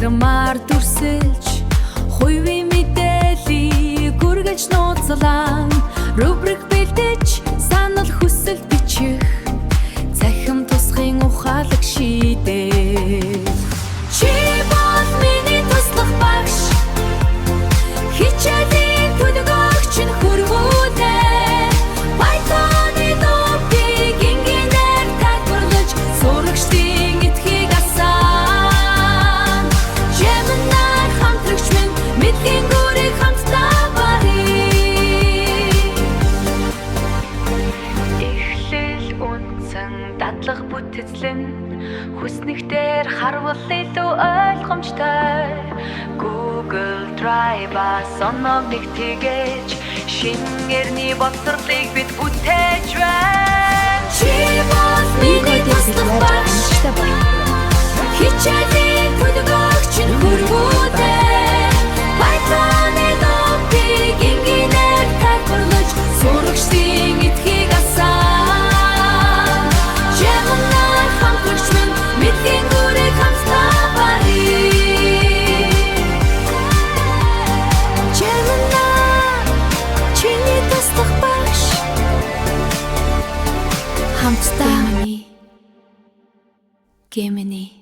Заграмаар дүрсэлж хувийн мэдээллийг үргэлж нууцлан рубрик бэлдэж санал хүсэл бичих цахим тусахын ухаалаг шийдээ. Чи бол миний туслах багш, хичээлийн төлөвлөгч нь хүргүүлээ. Python-ы топик инженеэр тайлбарлаж сурагчдын эдхийг асаан. Gemini хамтрагч минь мэдхийн гүрийг хамтдаа барья. Эхлэл үнцэн дадлага бүтэцлэн хүснэгтэр харвал илүү ойлгомжтой. Google Drive-аас оног нэгтгэж шингэрний боловсролыг бид бүтээж байна. Чи бол миний туслах багш, хичээлийн төлөвлөгч нь хүргүүлээ. Python-ы топик инженеэр тайлбарлаж сурагчдын эдхийг асаан. Gemini хамтрагч минь мэдхийн гүрийг хамтдаа барья. Gemini чиний туслах багш, хамтдаа Gemini.